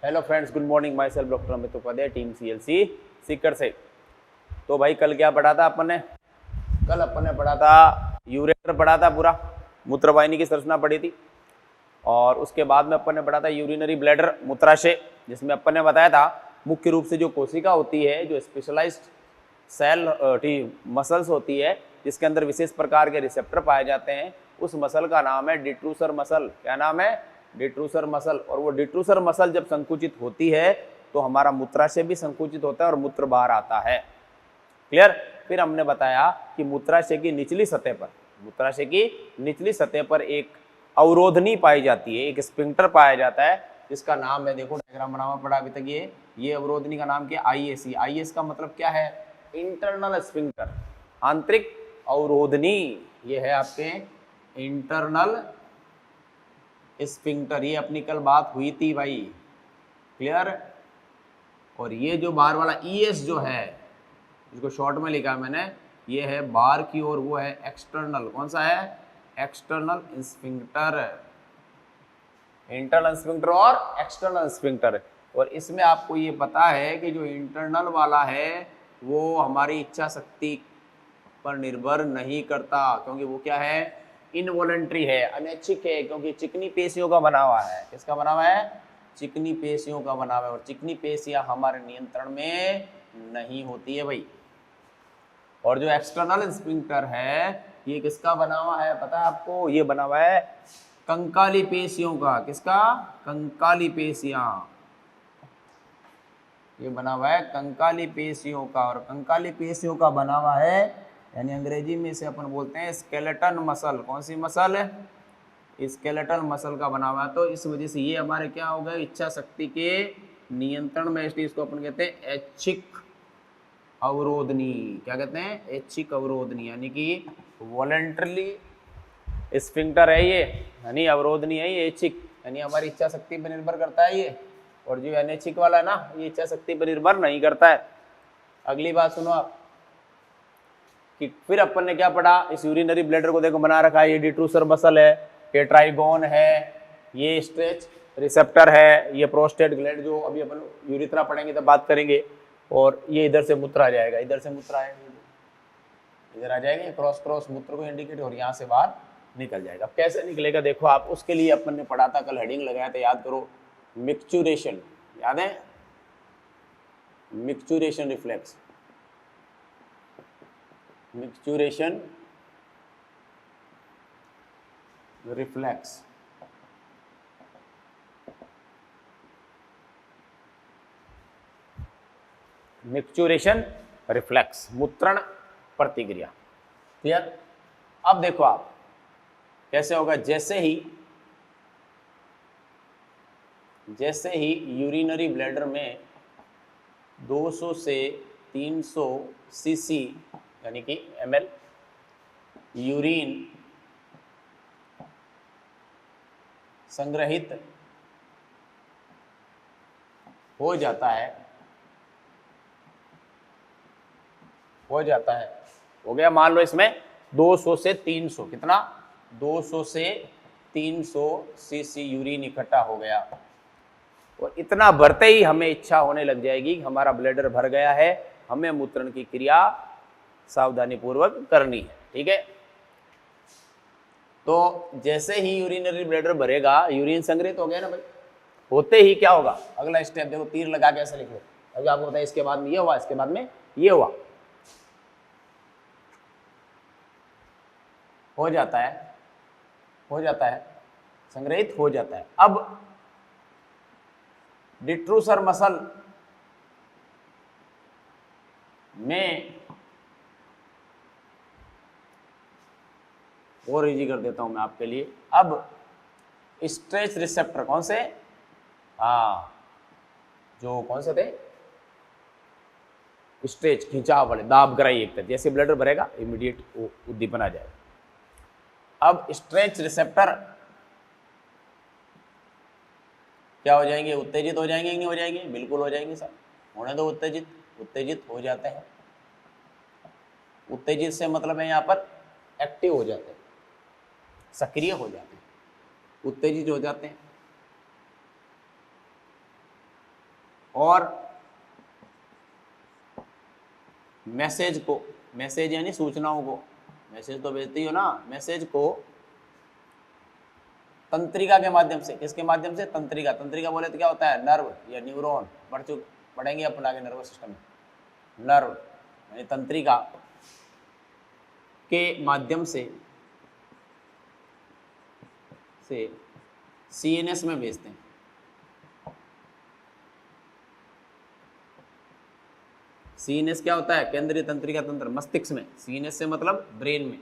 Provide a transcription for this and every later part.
Hello friends, good morning. My self doctor Amit Upadhyay, team CLC Sikar से। तो भाई कल क्या पढ़ा था अपन ने? कल अपन ने पढ़ा था यूरेटर, पढ़ा था पूरा, मूत्रवाहिनी की संरचना पढ़ी थी। और उसके बाद में अपन ने पढ़ा था यूरिनरी ब्लैडर, मूत्राशय, जिसमें अपन ने बताया था मुख्य रूप से जो कोशिका होती है, जो स्पेशलाइज्ड सेल मसल्स होती है, जिसके अंदर विशेष प्रकार के रिसेप्टर पाए जाते हैं, उस मसल का नाम है डिट्रूसर मसल। क्या नाम है? डिट्रूसर मसल। और वो डिट्रूसर मसल जब संकुचित होती है तो हमारा मूत्राशय भी संकुचित होता है और मूत्र बाहर आता है। क्लियर? फिर हमने बताया कि मूत्राशय की निचली सतह पर, मूत्राशय की निचली सतह पर एक अवरोधनी पाई जाती है, एक स्फिंक्टर पाया जाता है, जिसका नाम है, देखो डायग्राम बना हुआ पड़ा अभी तक, ये अवरोधनी का नाम क्या? आईएसी। आईएस का मतलब क्या है? इंटरनल स्फिंक्टर, आंतरिक अवरोधनी। ये है आपके इंटरनल स्फिंक्टर। ये अपनी कल बात हुई थी भाई, क्लियर? और ये जो बाहर वाला ईएस जो है, इसको शॉर्ट में लिखा मैंने, ये है बाहर की ओर, वो है एक्सटर्नल। कौन सा है? External sphincter. इंटरनल स्फिंक्टर और एक्सटर्नल स्फिंक्टर। और इसमें आपको ये पता है कि जो इंटरनल वाला है वो हमारी इच्छा शक्ति पर निर्भर नहीं करता, क्योंकि वो क्या है? इनवॉलेंट्री है, अनैच्छिक है, क्योंकि चिकनी पेशियों का बना हुआ है। किसका बना हुआ है? चिकनी पेशियों का बना हुआ है। और चिकनी पेशियां हमारे नियंत्रण में नहीं होती है भाई। और जो एक्सटर्नल स्फिंक्टर है, ये किसका बना हुआ है पता है आपको? ये बना हुआ है कंकाली पेशियों का। किसका? कंकाली पेशियां। ये बना हुआ है कंकाली पेशियों का। और कंकाली पेशियों का बना हुआ है, यानी अंग्रेजी में इसे अपन बोलते हैं स्केलेटन मसल। कौन सी मसल है? स्केलेटन मसल का बना हुआ है। तो इस वजह से ये हमारे क्या हो गए? इच्छा शक्ति के नियंत्रण में, इसलिए इसको अपन कहते हैं ऐच्छिक अवरोधनी। क्या कहते हैं? ऐच्छिक अवरोधनी, यानी कि वॉलेंटरली स्फिंक्टर है ये, यानी अवरोधनी है ये, ऐच्छिक, यानी हमारी इच्छा शक्ति पर निर्भर करता है ये। और जो अनैच्छिक वाला है ना, ये इच्छा शक्ति पर निर्भर नहीं करता है। अगली बात सुनो आप, कि फिर अपन ने क्या पढ़ा? इस यूरिनरी ब्लैडर को देखो बना रखा है, ये डिट्रूसर मसल है, ये ट्राइगोन है, ये स्ट्रेच रिसेप्टर है, ये प्रोस्टेट ग्लैंड, जो अभी अपन यूरिथ्रा पढ़ेंगे तब बात करेंगे। और ये इधर से मूत्र आ जाएगा, इधर से मूत्र आएगा, इधर आ जाएगा, ये क्रॉस क्रॉस मूत्र को इंडिकेट, और यहाँ से बाहर निकल जाएगा। कैसे निकलेगा देखो आप, उसके लिए अपन ने पढ़ा था, कल हेडिंग लगाया था, याद करो, मिक्चुरेशन। याद है? Micturition reflex, micturition reflex. Micturition reflex, मूत्रण प्रतिक्रिया। क्लियर? अब देखो आप कैसे होगा। जैसे ही यूरिनरी ब्लैडर में 200 से 300 सीसी, यानी कि ml यूरिन संग्रहित हो जाता है, हो गया। मान लो इसमें 200 से 300, कितना? 200 से 300 सीसी यूरिन इकट्ठा हो गया। और इतना भरते ही हमें इच्छा होने लग जाएगी कि हमारा ब्लैडर भर गया है, हमें मूत्रण की क्रिया सावधानी पूर्वक करनी है। ठीक है? तो जैसे ही यूरिनरी ब्लैडर भरेगा, यूरिन संग्रहित हो गया ना भाई, होते ही क्या होगा? अगला स्टेप देखो, तीर लगा के ऐसे लिख लो। अभी आपको बताया इसके बाद में ये हुआ, इसके बाद में ये हुआ, हो जाता है, संग्रहित हो जाता है। अब डिट्रूसर मसल में और इजी कर देता हूं मैं आपके लिए। अब स्ट्रेच रिसेप्टर, कौन से? जो कौन से थे? स्ट्रेच, खिंचाव वाले, दाब ग्राही एक तरह, जैसे ब्लडर भरेगा इमीडिएट उद्दीपन आ जाएगा। अब स्ट्रेच रिसेप्टर क्या हो जाएंगे? उत्तेजित हो जाएंगे कि नहीं हो जाएंगे? बिल्कुल हो जाएंगे सर, होने दो उत्तेजित हो जाते हैं। उत्तेजित से मतलब है यहाँ पर एक्टिव हो जाते हैं, सक्रिय हो जाते हैं, उत्तेजित हो जाते हैं। और मैसेज को, मैसेज यानी सूचनाओं को, मैसेज तो भेजती हो ना, मैसेज को तंत्रिका के माध्यम से, किसके माध्यम से? तंत्रिका। तंत्रिका बोले तो क्या होता है? नर्व या न्यूरॉन। पढ़ेंगे अपन आगे नर्वस सिस्टम में। नर्व यानी तंत्रिका के माध्यम से सीएनएस में भेजते हैं। सीएनएस क्या होता है? केंद्रीय तंत्रिका तंत्र, मस्तिष्क में। सीएनएस से मतलब ब्रेन में।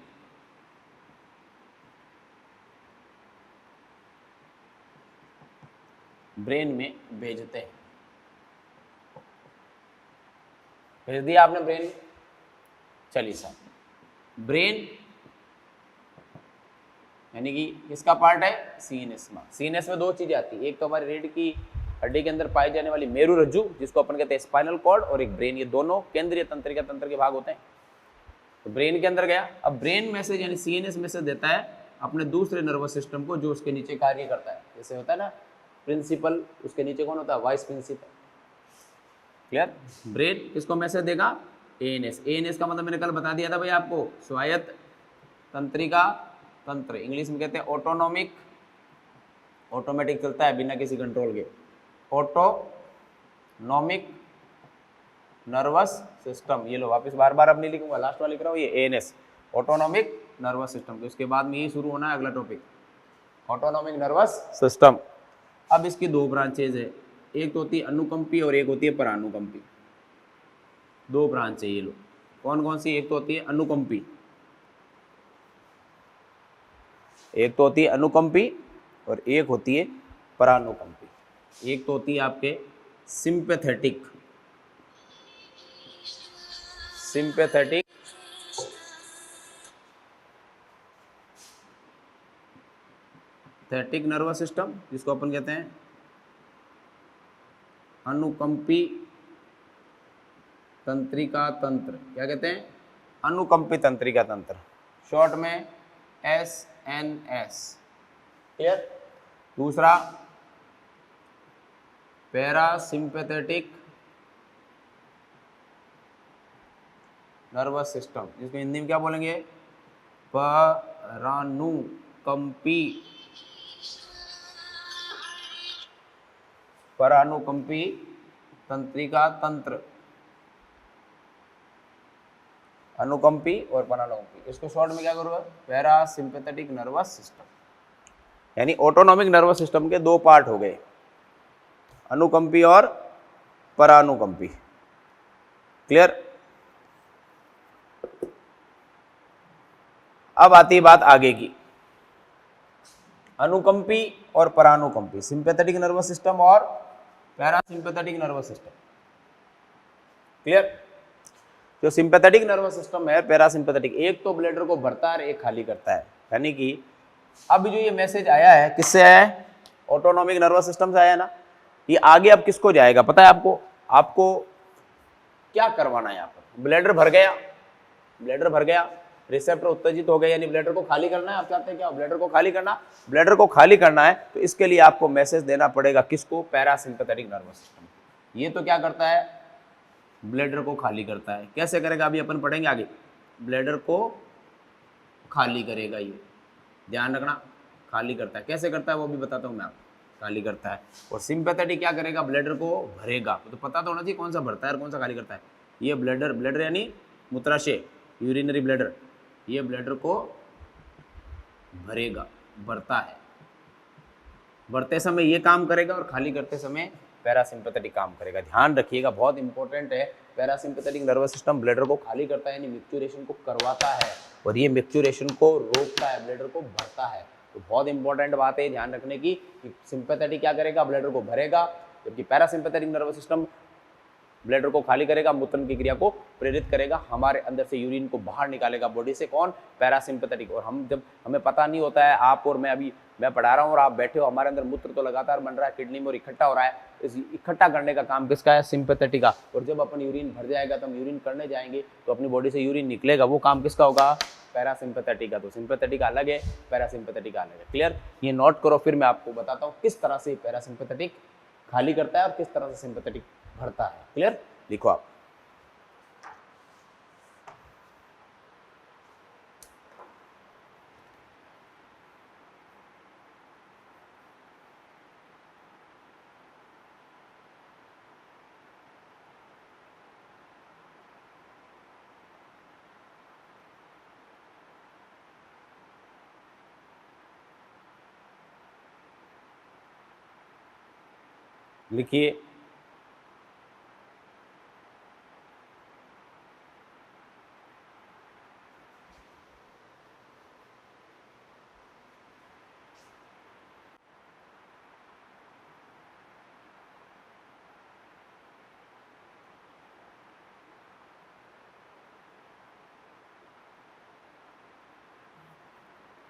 ब्रेन में भेजते हैं। भेज दिया आपने ब्रेन में। चलिए साहब, ब्रेन यानी कि किसका पार्ट है? सीएनएस में। सीएनएस में दो चीजें आती है, एक तो हमारी रीढ़ की हड्डी के अंदर पाई जाने वाली मेरु रज्जु, जिसको अपन कहते हैं स्पाइनल कॉर्ड, और एक ब्रेन। ये दोनों केंद्रीय तंत्रिका तंत्र के भाग होते हैं। तो ब्रेन के अंदर गया। अब ब्रेन मैसेज यानी सीएनएस मैसेज देता है अपने दूसरे नर्वस सिस्टम को, जो उसके नीचे कार्य करता है। जैसे होता है ना प्रिंसिपल, उसके नीचे कौन होता है? Vice principal. क्लियर? ब्रेन किसको मैसेज देगा? एएनएस। एएनएस का मतलब मैंने कल बता दिया था भाई आपको, स्वायत्त तंत्रिका तंत्र। इंग्लिश में कहते हैं ऑटोनॉमिक, ऑटोमेटिक चलता है बिना किसी कंट्रोल के। Autonomic nervous system. ये लो वापस बार बार अब नहीं लिखूंगा, लास्ट वाला लिख रहा हूँ, ये एएनएस, ऑटोनॉमिक नर्वस सिस्टम। तो इसके बाद में ये शुरू होना है अगला टॉपिक, ऑटोनॉमिक नर्वस सिस्टम। अब इसकी दो ब्रांचेज है, एक तो होती है अनुकंपी और एक होती है परानुकंपी। दो ब्रांच है ये लो। कौन कौन सी? एक तो होती है अनुकंपी, एक तो होती है अनुकंपी और एक होती है परानुकंपी। एक तो होती है आपके सिंपैथेटिक, सिंपैथेटिक थेटिक नर्वस सिस्टम, जिसको अपन कहते हैं अनुकंपी तंत्रिका तंत्र। क्या कहते हैं? अनुकंपी तंत्रिका तंत्र, शॉर्ट में एसएनएस। क्लियर? दूसरा पैरासिम्पैथेटिक नर्वस सिस्टम, जिसको हिंदी में क्या बोलेंगे? परानुकंपी, परानुकंपी तंत्रिका तंत्र। अनुकंपी और परानुकंपी, इसको शॉर्ट में क्या करूँगा? Parasympathetic nervous system. यानी ऑटोनॉमिक नर्वस सिस्टम के दो पार्ट हो गए, अनुकंपी और परानुकंपी। क्लियर? अब आती है बात आगे की, अनुकंपी और परानुकंपी, सिंपैथेटिक नर्वस सिस्टम और पैरासिम्पैथेटिक नर्वस सिस्टम। क्लियर? जो सिंपैथेटिक नर्वस सिस्टम है, पैरासिम्पैथेटिक, एक तो ब्लैडर को भरता है, एक खाली करता है। यानी कि अब जो ये मैसेज आया है, किससे आया है? ऑटोनॉमिक नर्वस सिस्टम से आया है ना। ये आगे अब किसको जाएगा पता है आपको? आपको क्या करवाना है यहाँ पर? ब्लैडर भर गया, ब्लैडर भर गया, रिसेप्टर उत्तेजित हो गए, यानी ब्लैडर को खाली करना है। आप चाहते हैं क्या? ब्लैडर को खाली करना। ब्लैडर को खाली करना है तो इसके लिए आपको मैसेज देना पड़ेगा, किसको? Parasympathetic nervous system. ये तो क्या करता है? ब्लैडर को खाली करता है। कैसे करेगा अभी अपन पढ़ेंगे आगे। ब्लैडर को खाली करेगा, ये ध्यान रखना, खाली करता है। कैसे करता है वो भी बताता हूँ मैं आपको। खाली करता है। और सिंपैथेटिक क्या करेगा? ब्लैडर को भरेगा। तो पता तो होना चाहिए कौन सा भरता है और कौन सा खाली करता है। ये ब्लैडर, ब्लैडर यानी मूत्राशय, यूरिनरी ब्लैडर, ये ब्लैडर को भरेगा, भरता है। भरते समय ये काम करेगा और खाली करते समय पैरासिम्पैथेटिक काम करेगा। ध्यान रखिएगा, बहुत इंपॉर्टेंट है। पैरासिम्पैथेटिक नर्वस सिस्टम ब्लैडर को खाली करता है, यानी मिक्चुरेशन को करवाता है, और ये मिक्चुरेशन को रोकता है, ब्लैडर को भरता है। तो बहुत इंपॉर्टेंट बात है ध्यान रखने की कि सिंपैथेटिक क्या करेगा? ब्लैडर को भरेगा, जबकि पैरासिम्पैथेटिक नर्वस सिस्टम ब्लैडर को खाली करेगा, मूत्रन की क्रिया को प्रेरित करेगा, हमारे अंदर से यूरिन को बाहर निकालेगा बॉडी से। कौन? पैरासिम्पैथेटिक। और हम जब हमें पता नहीं होता है, आप और मैं, अभी मैं पढ़ा रहा हूँ और आप बैठे हो, हमारे अंदर मूत्र तो लगातार बन रहा है किडनी में और इकट्ठा हो रहा है। इस इकट्ठा करने का काम किसका है? सिंपैथेटिक का। और जब अपन यूरिन भर जाएगा तो हम यूरिन करने जाएंगे तो अपनी बॉडी से यूरिन निकलेगा, वो काम किसका होगा? पैरासिम्पैथेटिक का। तो सिंपैथेटिक अलग है, पैरासिम्पैथेटिक अलग है। क्लियर? ये नोट करो, फिर मैं आपको बताता हूँ किस तरह से पैरासिम्पैथेटिक खाली करता है और किस तरह से सिंपैथेटिक भरता है। क्लियर, लिखो आप। लिखिए।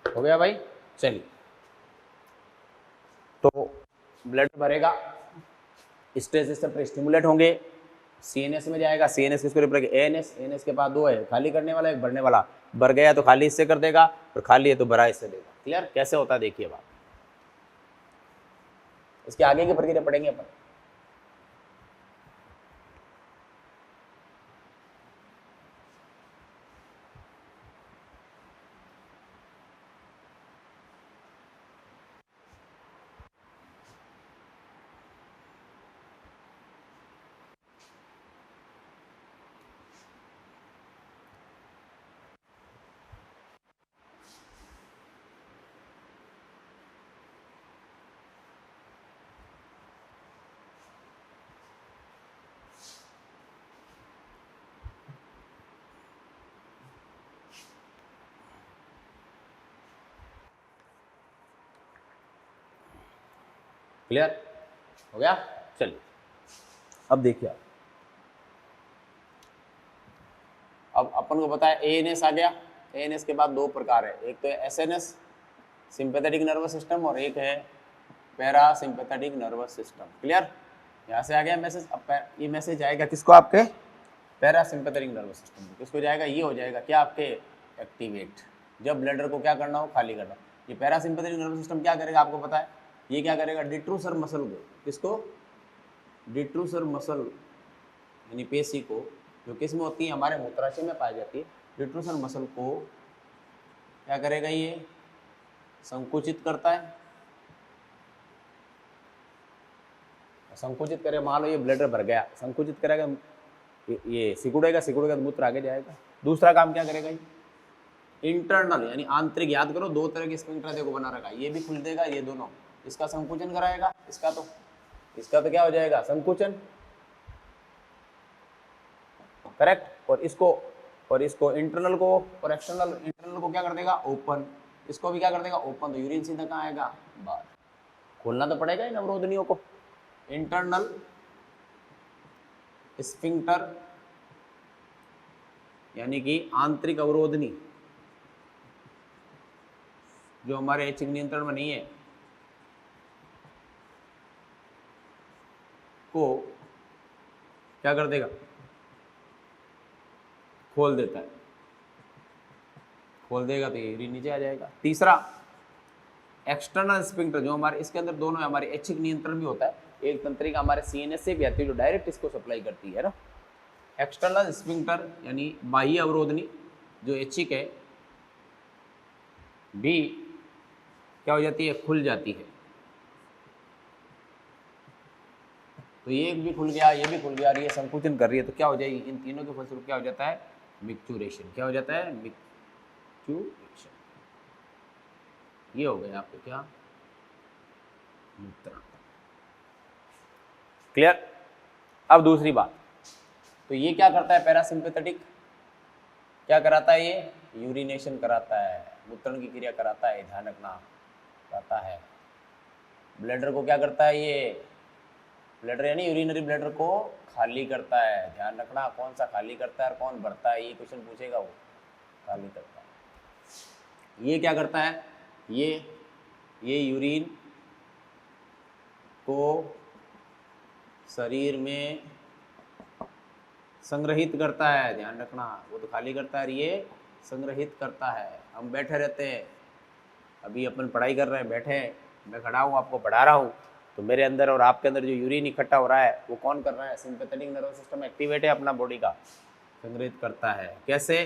हो गया भाई, चलिए। तो ब्लड भरेगा, स्ट्रेस सिस्टम पर स्टिमुलेट होंगे, सीएनएस में जाएगा, सीएनएस किसको रिप्लाई एएनएस, एएनएस के बाद दो है, खाली करने वाला एक भरने वाला। भर गया तो खाली इससे कर देगा, और खाली है तो भरा इससे देगा। क्लियर, कैसे होता है देखिए बात। इसके आगे की प्रक्रिया पढ़ेंगे अपन। क्लियर हो गया, चलिए अब देखिए आप। अब अपन को पता है एएनएस आ गया। एएनएस के बाद दो प्रकार है, एक तो है एसएनएस सिंपैथेटिक नर्वस सिस्टम, और एक है para sympathetic nervous system. Clear, यहाँ से आ गया मैसेज। अब ये मैसेज आएगा किसको, आपके पैरा सिंपैथेटिक नर्वस सिस्टम को। किसको जाएगा, ये हो जाएगा क्या, आपके एक्टिवेट, जब ब्लडर को क्या करना हो, खाली करना। ये पैरा सिंपैथेटिक नर्वस सिस्टम क्या करेगा आपको पता है, ये क्या करेगा, डिट्रूसर मसल को, किसको, डिट्रूसर मसल यानी पेशी को, जो किस में होती है, हमारे मूत्राशय में पाई जाती है। डिट्रूसर मसल को क्या करेगा, ये संकुचित करता है। संकुचित करे, मान लो ये ब्लडर भर गया, संकुचित करेगा, ये सिकुड़ेगा, सिकुड़ेगा तो मूत्र आगे जाएगा। दूसरा काम क्या करेगा, ये इंटरनल यानी आंतरिक, याद करो दो तरह के स्फिंक्टर देखो बना रखा है, ये भी खुल देगा, ये दोनों, इसका संकुचन कराएगा, इसका तो क्या हो जाएगा, संकुचन, करेक्ट। और इसको इंटरनल को और एक्सटर्नल, इंटरनल को क्या कर देगा, ओपन, इसको भी क्या कर देगा, ओपन। तो यूरिन सीधा कहाँ आएगा, बाहर। खोलना तो पड़ेगा इन अवरोधनियों को। इंटरनल स्फिंक्टर यानी कि आंतरिक अवरोधनी, जो हमारे ऐच्छिक नियंत्रण में नहीं है, को क्या कर देगा, खोल देता है, खोल देगा तो ये नीचे आ जाएगा। तीसरा एक्सटर्नल स्फिंक्टर, जो हमारे इसके अंदर दोनों है, हमारे ऐच्छिक नियंत्रण भी होता है, एक तंत्रिका हमारे सीएनएस से भी आती है जो डायरेक्ट इसको सप्लाई करती है ना। एक्सटर्नल स्फिंक्टर यानी बाह्य अवरोधनी जो ऐच्छिक है भी क्या हो जाती है, खुल जाती है। तो ये भी खुल गया, ये भी खुल गया, और ये संकुचन कर रही है, तो क्या हो जाएगी, इन तीनों के फलस्वरूप क्या हो जाता है, मिक्चुरेशन। क्या हो जाता है, मिक्चुरेशन। ये हो गया आपको क्या, मूत्रण। क्लियर। अब दूसरी बात, तो ये क्या करता है, पैरासिम्पैथेटिक क्या कराता है, ये यूरिनेशन कराता है, मूत्रण की क्रिया कराता है, ध्यान रखना, कराता है। ब्लैडर को क्या करता है, ये ब्लैडर यानी यूरिनरी ब्लैडर को खाली करता है, ध्यान रखना, कौन सा खाली करता है और कौन भरता है, ये क्वेश्चन पूछेगा, वो खाली करता है। ये क्या करता है, ये यूरिन को शरीर में संग्रहित करता है, ध्यान रखना, वो तो खाली करता है, ये संग्रहित करता है। हम बैठे रहते हैं, अभी अपन पढ़ाई कर रहे हैं, बैठे, मैं खड़ा हूँ, आपको पढ़ा रहा हूँ, तो मेरे अंदर और आपके अंदर जो यूरिन इकट्ठा हो रहा है वो कौन कर रहा है, सिंपैथेटिक नर्वस सिस्टम एक्टिवेट है अपना बॉडी का, संग्रहित करता है। कैसे,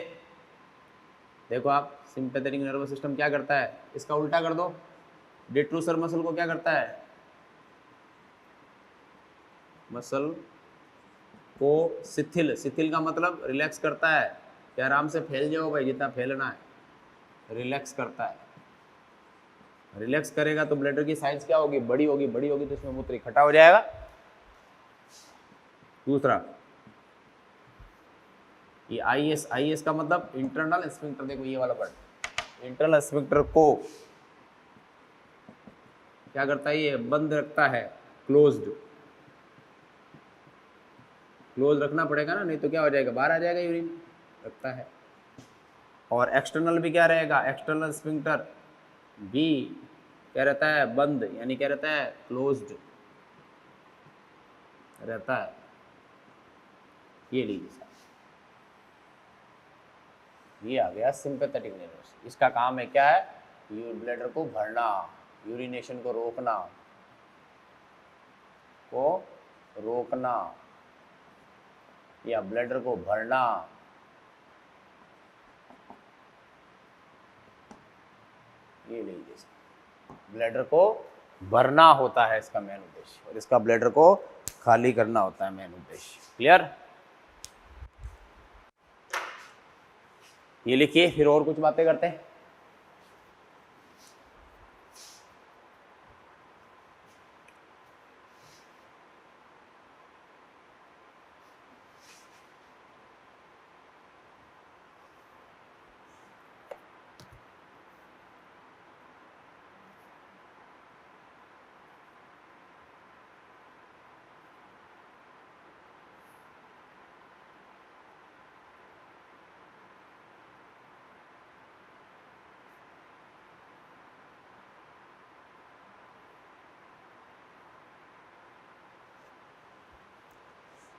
देखो आप, सिंपैथेटिक नर्वस सिस्टम क्या करता है, इसका उल्टा कर दो, डिट्रूसर मसल को क्या करता है, मसल को शिथिल, शिथिल का मतलब रिलैक्स करता है कि आराम से फैल जाओ भाई, जितना फैलना है, रिलैक्स करता है। रिलैक्स करेगा तो ब्लैडर की साइज क्या होगी, बड़ी होगी, बड़ी होगी तो इसमें मूत्र इकट्ठा हो जाएगा। दूसरा, ये आईएस, आईएस का मतलब इंटरनल स्फिंक्टर, देखो ये वाला वर्ड, इंटरनल स्फिंक्टर को क्या करता है, ये बंद रखता है, क्लोज्ड, क्लोज रखना पड़ेगा ना, नहीं तो क्या हो जाएगा, बाहर आ जाएगा यूरिन, रखता है। और एक्सटर्नल भी क्या रहेगा, एक्सटर्नल स्फिंक्टर भी क्या रहता है, बंद, यानी क्या रहता है, क्लोज्ड रहता है। ये लीजिए, ये आ गया सिंपैथेटिक नर्वस। इसका काम है क्या है, ब्लैडर को भरना, यूरिनेशन को रोकना या ब्लैडर को भरना। ये लीजिए, ब्लैडर को भरना होता है इसका मेन उद्देश्य, और इसका ब्लैडर को खाली करना होता है मेन उद्देश्य। क्लियर, ये लिखिए, फिर और कुछ बातें करते हैं।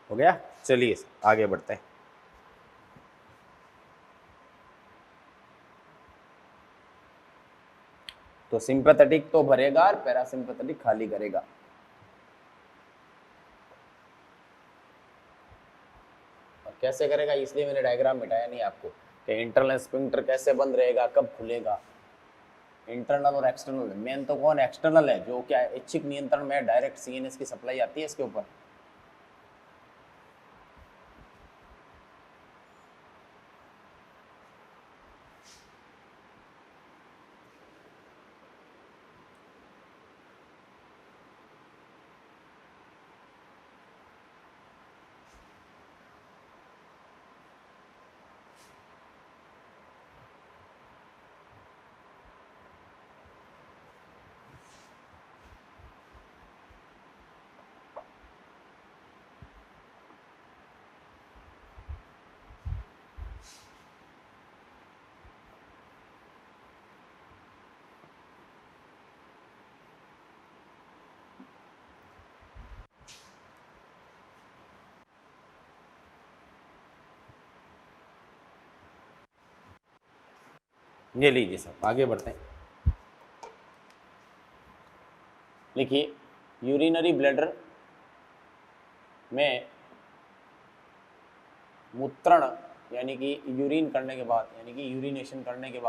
हो गया, चलिए आगे बढ़ते हैं। तो सिंपैथेटिक तो भरेगा और पैरासिम्पैथेटिक खाली करेगा। और कैसे करेगा, इसलिए मैंने डायग्राम मिटाया नहीं आपको कि इंटरनल स्फिंक्टर कैसे बंद रहेगा, कब खुलेगा। इंटरनल और एक्सटर्नल, मेन तो कौन, एक्सटर्नल है, जो क्या ऐच्छिक नियंत्रण में डायरेक्ट सीएनएस की सप्लाई आती है इसके ऊपर। ये लीजिए सब, आगे बढ़ते हैं। लिखिए, यूरिनरी ब्लैडर में मूत्रण यानी कि यूरिन करने के बाद, यानी कि यूरिनेशन करने के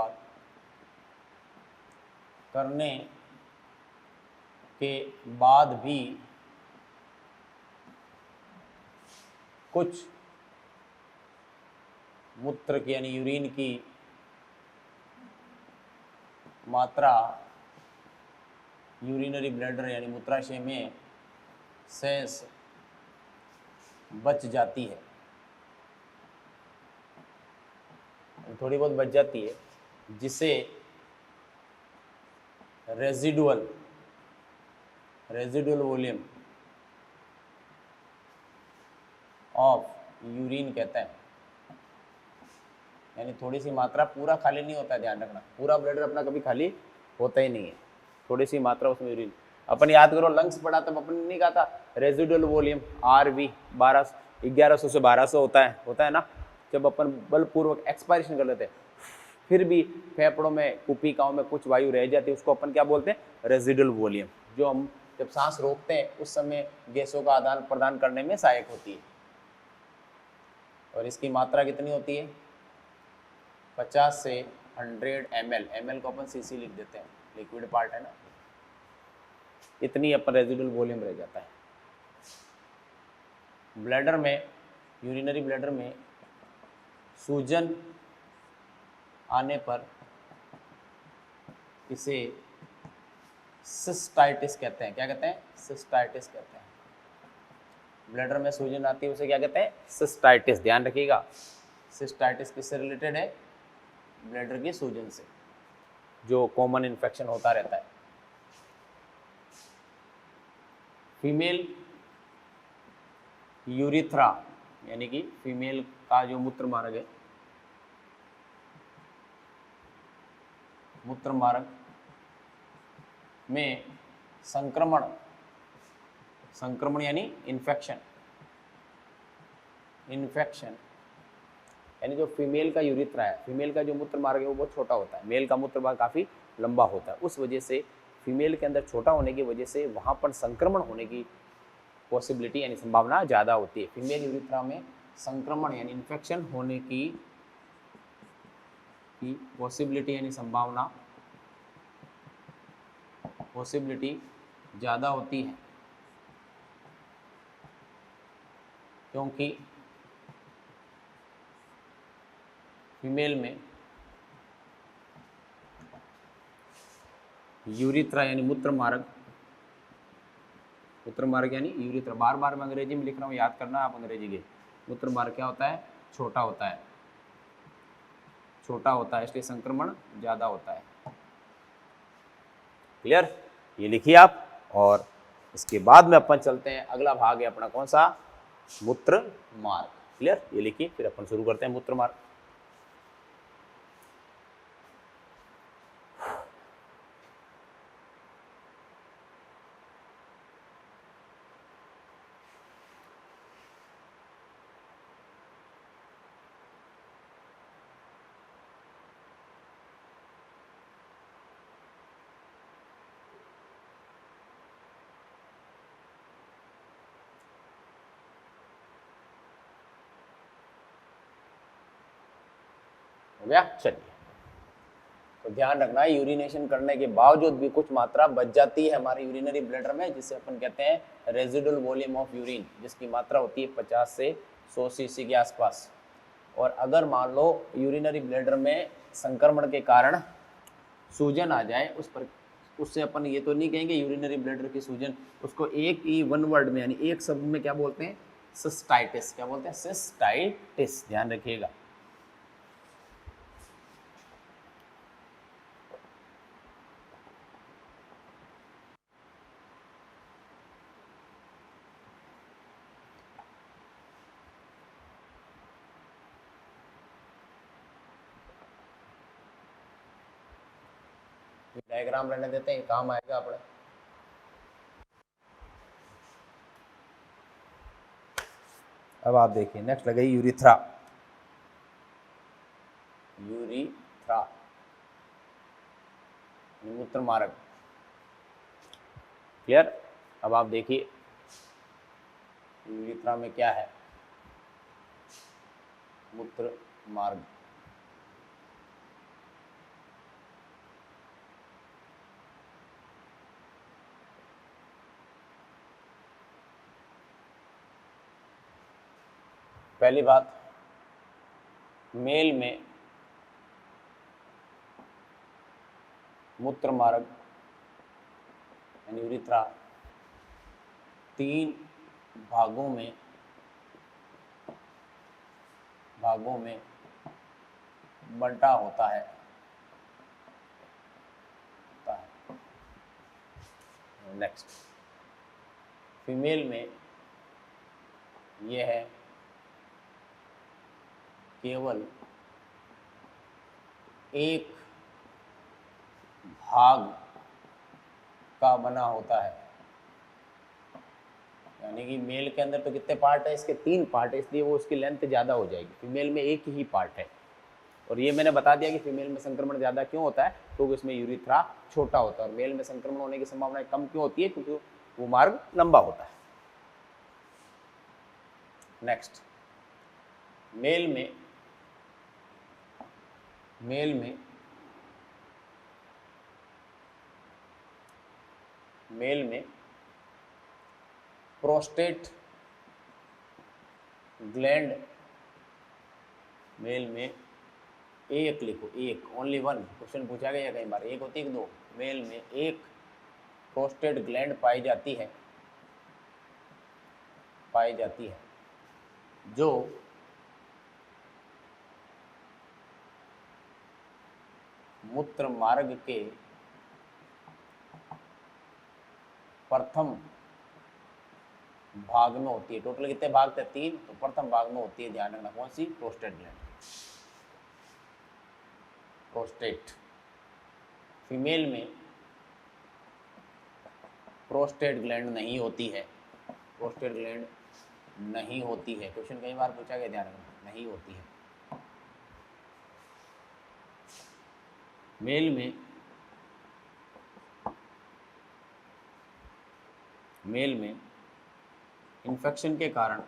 बाद भी कुछ मूत्र की यानी यूरिन की मात्रा यूरिनरी ब्लैडर यानी मूत्राशय में शेष बच जाती है, थोड़ी बहुत बच जाती है, जिसे रेजिडुअल वॉल्यूम ऑफ यूरिन कहते हैं। यानी थोड़ी सी मात्रा, पूरा खाली नहीं होता है, ध्यान रखना, पूरा ब्लैडर अपना कभी खाली होता ही नहीं है, थोड़ी सी मात्रा उसमें यूरिन। अपन याद करो, लंग्स पढ़ा तब अपन नहीं कहा था रेजिडुअल वॉल्यूम RV 1100 से 1200 होता है ना, जब अपन बलपूर्वक एक्सपायरेशन कर लेते हैं, फिर भी फेफड़ों में, कुपिकाओं में कुछ वायु रह जाती है, उसको अपन क्या बोलते हैं, रेजिडुअल वॉल्यूम। जो हम जब सांस रोकते हैं उस समय गैसों का आदान प्रदान करने में सहायक होती है। और इसकी मात्रा कितनी होती है? 50 से 100 ml, ml को अपन सीसी लिख देते हैं, लिक्विड पार्ट है ना, इतनी अपन रेजिडुअल वॉल्यूम रह जाता है। ब्लैडर में, यूरिनरी ब्लैडर में सूजन आने पर इसे सिस्टाइटिस कहते हैं। क्या कहते हैं? सिस्टाइटिस कहते हैं। ब्लैडर में सूजन आती है उसे क्या कहते हैं? सिस्टाइटिस। ध्यान रखिएगा, सिस्टाइटिस किससे रिलेटेड है? ब्लैडर की सूजन से, जो कॉमन इन्फेक्शन होता रहता है। फीमेल यूरिथ्रा यानी कि फीमेल का जो मूत्र मार्ग है, मूत्र मार्ग में संक्रमण, संक्रमण यानी इन्फेक्शन, इन्फेक्शन यानी जो फीमेल का यूरिथ्रा है, फीमेल का जो मूत्र मार्ग है वो बहुत छोटा होता है, मेल का मूत्र मार्ग काफ़ी लंबा होता है। उस वजह से फीमेल के अंदर छोटा होने की वजह से वहाँ पर संक्रमण होने की पॉसिबिलिटी यानी संभावना ज़्यादा होती है। फीमेल यूरिथ्रा में संक्रमण यानी इन्फेक्शन होने की पॉसिबिलिटी यानी संभावना, पॉसिबिलिटी ज़्यादा होती है, क्योंकि फीमेल में यूरिथ्रा यानी मूत्र मार्ग, मूत्र मार्ग यानी यूरिथ्रा, बार बार मैं अंग्रेजी में लिख रहा हूँ, याद करना आप अंग्रेजी के। मूत्र मार्ग क्या होता है? छोटा होता है, छोटा होता है, इसलिए संक्रमण ज़्यादा होता है। क्लियर? ये लिखिए आप। और इसके बाद में अपन चलते हैं, अगला भाग है अपना कौन सा? मूत्र मार्ग। क्लियर? ये लिखिए, फिर अपन शुरू करते हैं मूत्र मार्ग। हो गया? चलिए, तो ध्यान रखना है, यूरिनेशन करने के बावजूद भी कुछ मात्रा बच जाती है हमारे यूरिनरी ब्लैडर में, जिसे अपन कहते हैं रेजिडुअल वॉल्यूम ऑफ यूरिन, जिसकी मात्रा होती है 50 से 100 सीसी के आसपास। और अगर मान लो यूरिनरी ब्लैडर में संक्रमण के कारण सूजन आ जाए, उस पर, उससे अपन ये तो नहीं कहेंगे यूरिनरी ब्लैडर की सूजन, उसको एक ही वन वर्ड में यानी एक शब्द में क्या बोलते हैं? सिस्टाइटिस। क्या बोलते हैं? सिस्टाइटिस। ध्यान रखिएगा। डायग्राम रहने देते हैं, काम आएगा अपने। अब आप देखिए, नेक्स्ट लगाई यूरिथ्रा। यूरिथ्रा मूत्र मार्ग। क्लियर? अब आप देखिए यूरिथ्रा में क्या है? मूत्र मार्ग। पहली बात, मेल में मूत्र मार्ग यानी यूरिथ्रा 3 भागों में बंटा होता है। नेक्स्ट, फीमेल में यह है केवल एक भाग का बना होता है, यानी कि मेल के अंदर तो कितने पार्ट है? इसके 3 पार्ट है, इसलिए वो उसकी लेंथ ज़्यादा हो जाएगी। फीमेल में एक ही पार्ट है। और ये मैंने बता दिया कि फीमेल में संक्रमण ज़्यादा क्यों होता है, क्योंकि इसमें यूरिथ्रा छोटा होता है। और मेल में संक्रमण होने की संभावना कम क्यों होती है? क्योंकि वो मार्ग लंबा होता है। नेक्स्ट, मेल में प्रोस्टेट ग्लैंड, मेल में एक लिखो, एक, ओनली वन, क्वेश्चन पूछा गया कई बार, एक होती है कि दो, मेल में एक प्रोस्टेट ग्लैंड पाई जाती है जो मूत्र मार्ग के प्रथम भाग में होती है। टोटल कितने भाग थे? 3, तो प्रथम भाग में होती है, ध्यान रखना। कौन सी? Prostate gland. प्रोस्टेट। फीमेल में प्रोस्टेट ग्लैंड नहीं होती है, प्रोस्टेट ग्लैंड नहीं होती है, क्वेश्चन कई बार पूछा गया, ध्यान रखना, नहीं होती है। मेल में इन्फेक्शन के कारण,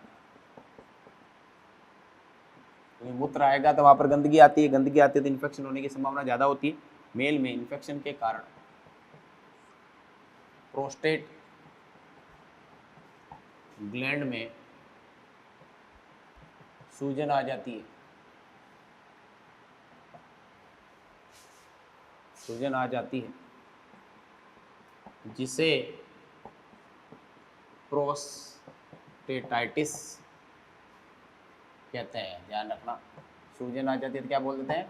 मूत्र आएगा तो वहां पर गंदगी आती है, गंदगी आती है तो इन्फेक्शन होने की संभावना ज़्यादा होती है। मेल में इन्फेक्शन के कारण प्रोस्टेट ग्लैंड में सूजन आ जाती है, सूजन आ जाती है, जिसे प्रोस्टेटाइटिस कहते हैं, ध्यान रखना। सूजन आ जाती है तो क्या बोल देते हैं?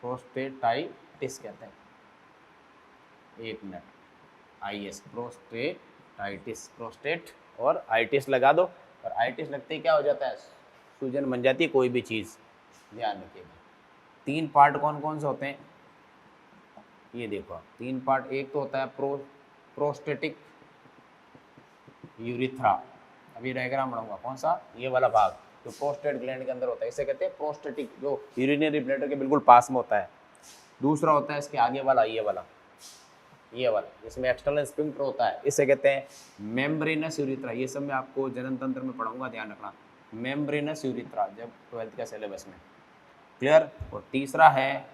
प्रोस्टेटाइटिस कहते हैं। एक मिनट, IS, प्रोस्टेटाइटिस, प्रोस्टेट और आइटिस लगा दो, और आइटिस लगते ही क्या हो जाता है? सूजन बन जाती है कोई भी चीज़, ध्यान रखिएगा। 3 पार्ट कौन कौन से होते हैं? ये देखो आप, 3 पार्ट। एक तो होता है प्रोस्टेटिक यूरिथ्रा, अभी डायग्राम बनाऊंगा, कौन सा? ये वाला भाग जो प्रोस्टेट ग्लैंड के अंदर होता है, इसे कहते हैं प्रोस्टेटिक, जो यूरिनरी ब्लैडर के बिल्कुल पास में होता है। दूसरा होता है इसके आगे वाला, ये वाला, जिसमें एक्सटर्नल स्फिंक्टर होता है, इसे कहते हैं मेम्ब्रेनस यूरिथ्रा। ये सब मैं आपको जनन तंत्र में पढ़ाऊंगा, ध्यान रखना। मेम्ब्रेनस यूरिथ्रा जब 12th का सिलेबस में, क्लियर। और तीसरा है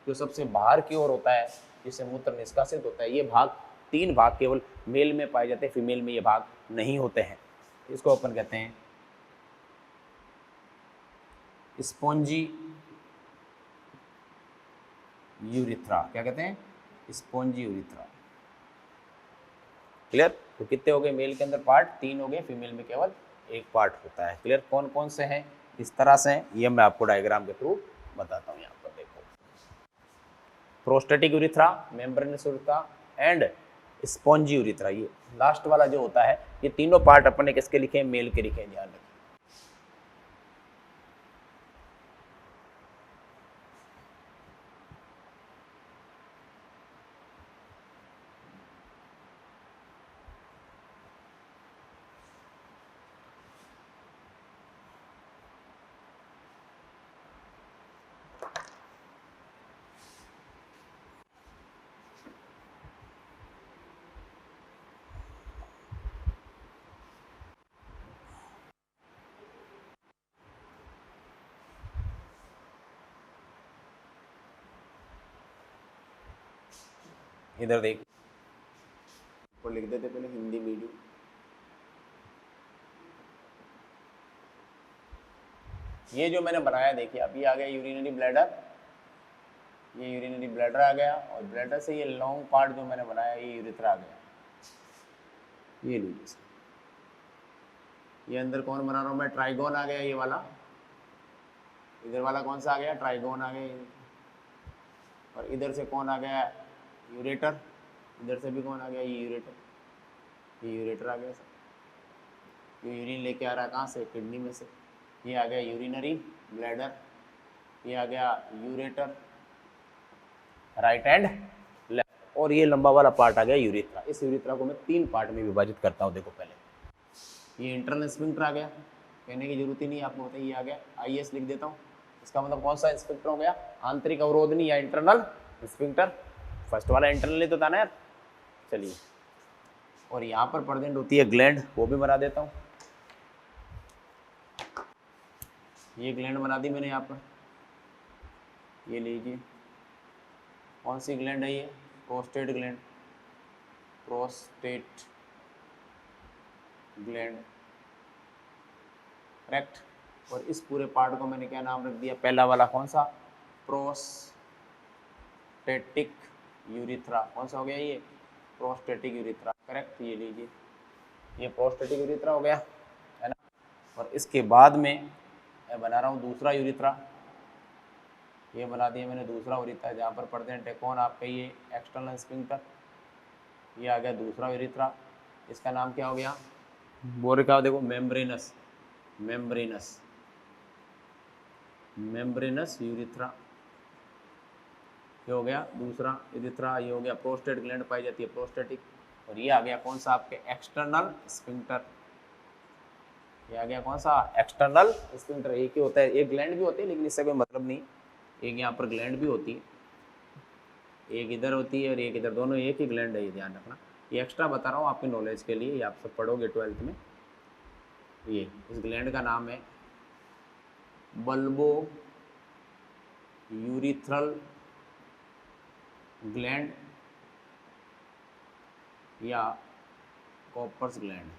जो सबसे बाहर की ओर होता है, जिससे मूत्र निष्कासित होता है। ये भाग, 3 भाग केवल मेल में पाए जाते हैं, फीमेल में ये भाग नहीं होते हैं। इसको अपन कहते हैं स्पॉन्जी यूरिथ्रा। क्या कहते हैं? Spongy urethra, clear. तो कितने हो गए मेल के अंदर पार्ट? 3 हो गए, फीमेल में केवल 1 पार्ट होता है, क्लियर। कौन कौन से हैं, किस तरह से हैं, ये मैं आपको डायग्राम के थ्रू बताता हूँ। यहाँ पर देखो, prostatic urethra, membranes urethra and spongy urethra. ये लास्ट वाला जो होता है, ये तीनों पार्ट अपन ने किसके लिखे हैं? मेल के लिखे हैं, ध्यान रखिए। इधर देख, को लिख देते पहले हिंदी मीडियम। ये जो मैंने बनाया देखिए, अभी आ गया यूरिनरी ब्लैडर, ये यूरिनरी ब्लैडर आ गया, और ब्लैडर से ये लॉन्ग पार्ट जो मैंने बनाया, ये यूरिथ्रा आ गया। ये लीजिए, ये अंदर कौन बना रहा हूँ मैं? ट्राइगोन आ गया, ये वाला। इधर वाला कौन सा आ गया? ट्राइगोन आ गया। और इधर से कौन आ गया? यूरेटर। इधर से भी कौन आ गया? ये यूरेटर, ये यूरेटर आ गया सर। ये यूरिन लेके आ रहा है कहाँ से? किडनी में से। ये आ गया यूरिनरी ब्लैडर, ये आ गया यूरेटर, राइट एंड लेफ्ट, और ये लंबा वाला पार्ट आ गया यूरिथ्रा। इस यूरिथ्रा को मैं 3 पार्ट में विभाजित करता हूँ। देखो पहले ये इंटरनल स्फिंक्टर आ गया, कहने की जरूरत ही नहीं आपको, बताइए ये आ गया। IS लिख देता हूँ, इसका मतलब कौन सा स्फिंक्टर हो गया? आंतरिक अवरोधनी या इंटरनल स्फिंक्टर। फर्स्ट वाला इंटरनली तो था ना यार। चलिए, और यहाँ पर प्रेजेंट होती है ग्लैंड, वो भी बना देता हूँ। ये ग्लैंड बना दी मैंने यहाँ पर, ये लीजिए। कौन सी ग्लैंड है ये? Prostate gland, prostate gland, correct. और इस पूरे पार्ट को मैंने क्या नाम रख दिया? पहला वाला कौन सा? Prostatic urethra. कौन सा हो गया ये? Prostatic urethra, correct. ये लीजिए, ये प्रोस्टेटिक यूरिथ्रा हो गया, है ना। और इसके बाद में मैं बना रहा हूँ दूसरा यूरिथ्रा। ये बना दिया मैंने दूसरा यूरिथ्रा, जहाँ पर प्रेजेंट है कौन? आपका ये एक्सटर्नल स्फिंक्टर। ये आ गया दूसरा यूरिथ्रा। इसका नाम क्या हो गया? बोल रहा देखो, मेम्ब्रेनस, मेम्ब्रेनस, मेम्ब्रेनस यूरिथ्रा। ये हो गया दूसरा यूरिथ्रा। ये हो गया प्रोस्टेट ग्लैंड पाई जाती है, प्रोस्टेटिक। और ये आ गया कौन सा? आपके एक्सटर्नल स्फिंक्टर। ये आ गया कौन सा? External sphincter. एक ही होता है, एक ग्लैंड भी होती है, लेकिन इससे कोई मतलब नहीं। एक यहाँ पर ग्लैंड भी होती है, एक इधर होती है और एक इधर, दोनों एक ही ग्लैंड है, ये ध्यान रखना। ये एक्स्ट्रा बता रहा हूँ आपकी नॉलेज के लिए, ये आप सब पढ़ोगे 12th में। ये इस ग्लैंड का नाम है बल्बो यूरिथ्रल ग्लैंड या कॉपर्स ग्लैंड।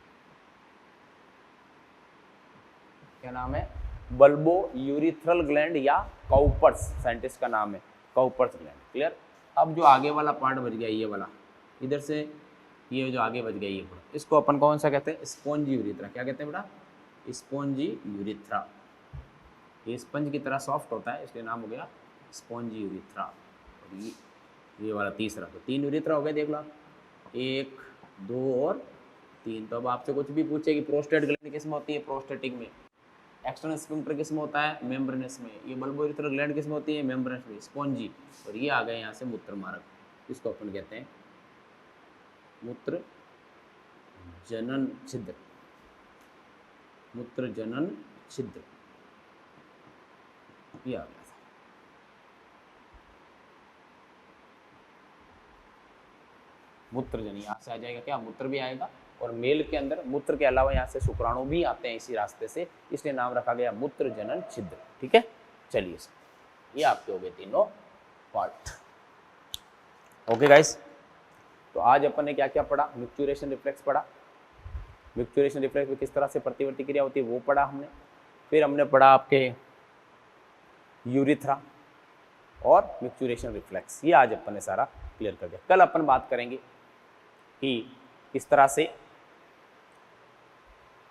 क्या नाम है? बल्बो यूरिथ्रल ग्लैंड या काउपर्स, साइंटिस्ट का नाम है काउपर्स ग्लैंड। क्लियर। अब जो आगे वाला पार्ट बच गया, ये वाला इधर से, ये जो आगे बच गया ये पूरा, इसको अपन कौन सा कहते हैं? Spongy urethra. क्या कहते हैं बेटा? Spongy urethra. ये स्पंज की तरह सॉफ्ट होता है, इसलिए नाम हो गया स्पॉन्जी यूरिथ्रा। और ये वाला तीसरा, तो 3 यूरिथ्रा हो गए, देख लो। 1, 2 और 3। तो अब आपसे कुछ भी पूछे कि प्रोस्टेट ग्लैंड किस में होती है? प्रोस्टेटिक में। एक्सटर्नल स्फिंक्टर किस में होता है? मेम्ब्रेनस में। ये बल्बो यूरिथ्रल ग्लैंड किस में होती है? मेम्ब्रेनस में, स्पॉन्जी। और ये आ गए यहाँ से मूत्र मार्ग, इसको अपन कहते हैं मूत्र जनन छिद्र, मूत्र जनन छिद्र। ये आ गया था। मूत्र जन यहाँ से आ जाएगा, क्या? मूत्र भी आएगा। और मेल के अंदर मूत्र के अलावा यहाँ से शुक्राणु भी आते हैं इसी रास्ते से, इसलिए नाम रखा गया मूत्र जनन छिद्र। ठीक है, चलिए, ये आपके हो गए तीनों पार्ट। ओके गाइस, तो आज अपन ने क्या क्या पढ़ा? मिक्चुरेशन रिफ्लेक्स पढ़ा, मिक्चुरेशन रिफ्लेक्स में किस तरह से प्रतिवर्ती क्रिया होती है वो पढ़ा हमने। फिर हमने पढ़ा आपके यूरिथ्रा और मिक्चुरेशन रिफ्लेक्स, ये आज अपन ने सारा क्लियर कर दिया। कल अपन बात करेंगे कि किस तरह से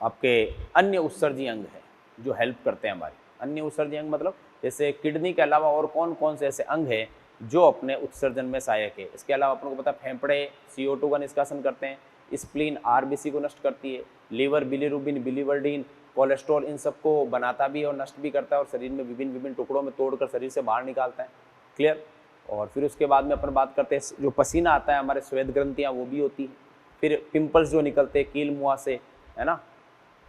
आपके अन्य उत्सर्जी अंग है जो हेल्प करते हैं हमारे। अन्य उत्सर्जी अंग मतलब जैसे किडनी के अलावा और कौन कौन से ऐसे अंग हैं जो अपने उत्सर्जन में सहायक है। इसके अलावा अपन को पता है फेफड़े CO2 का निष्कासन करते हैं, स्प्लीन RBC को नष्ट करती है, लीवर बिलीरुबिन, बिलीवर्डिन, कोलेस्ट्रॉल इन सबको बनाता भी है और नष्ट भी करता है, और शरीर में विभिन्न विभिन्न टुकड़ों में तोड़कर शरीर से बाहर निकालता है। क्लियर। और फिर उसके बाद में अपन बात करते हैं जो पसीना आता है, हमारे श्वेत ग्रंथियाँ वो भी होती है। फिर पिंपल्स जो निकलते हैं कील मुँह से, है ना,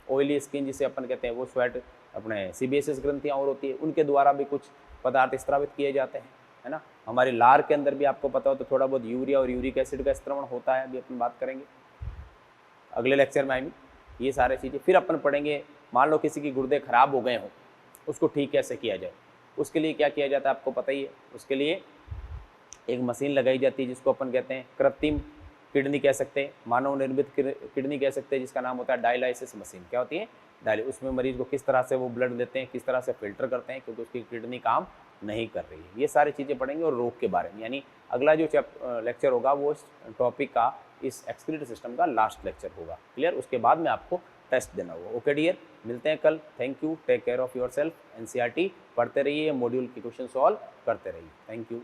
ऑयली स्किन जिसे अपन कहते हैं, वो स्वेट अपने सीबेसियस ग्रंथियाँ और होती है, उनके द्वारा भी कुछ पदार्थ स्त्रावित किए जाते हैं, है ना। हमारे लार के अंदर भी आपको पता हो तो थोड़ा बहुत यूरिया और यूरिक एसिड का स्त्रवण होता है, अभी अपन बात करेंगे अगले लेक्चर में। ये सारे चीज़ें फिर अपन पढ़ेंगे। मान लो किसी की गुर्दे खराब हो गए हों, उसको ठीक कैसे किया जाए, उसके लिए क्या किया जाता है आपको पता ही है। उसके लिए एक मशीन लगाई जाती है जिसको अपन कहते हैं कृत्रिम किडनी कह सकते हैं, मानव निर्मित किडनी कह सकते हैं, जिसका नाम होता है डायलाइसिस मशीन। क्या होती है? डायलिसिस। उसमें मरीज को किस तरह से वो ब्लड देते हैं, किस तरह से फिल्टर करते हैं, क्योंकि उसकी किडनी काम नहीं कर रही है। ये सारी चीज़ें पढ़ेंगे। और रोग के बारे में, यानी अगला जो लेक्चर होगा वो इस टॉपिक का, इस एक्सक्रीटरी सिस्टम का लास्ट लेक्चर होगा। क्लियर। उसके बाद में आपको टेस्ट देना होगा। ओके डियर, मिलते हैं कल। Thank you, take care of yourself. NCERT पढ़ते रहिए, मॉड्यूल के क्वेश्चन सॉल्व करते रहिए। Thank you.